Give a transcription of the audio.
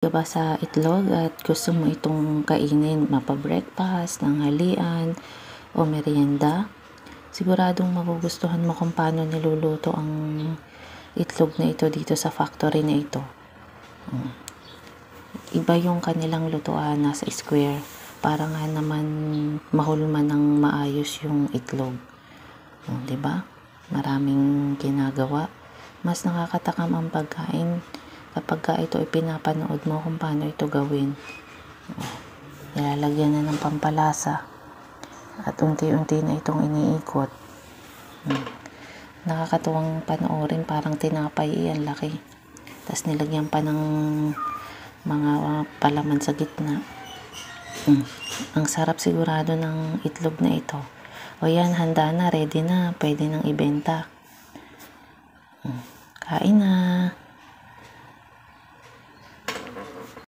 Ka ba sa itlog at gusto mo itong kainin mapa-breakfast, tanghalian o merienda? Siguradong magugustuhan mo kung paano niluluto ang itlog na ito dito sa factory na ito. Iba yung kanilang lutuan, nasa square. Para nga naman mahulman ng maayos yung itlog. Diba? Maraming ginagawa. Mas nakakatakam ang pagkain kapag ito ipinapanood mo kung paano ito gawin. Nilalagyan na ng pampalasa at unti-unti na itong iniikot. Nakakatuwang panoorin, parang tinapay, ang laki. Tapos nilagyan pa ng mga palaman sa gitna. Ang sarap sigurado ng itlog na ito. O yan, handa na, ready na, pwede nang ibenta. Kain na.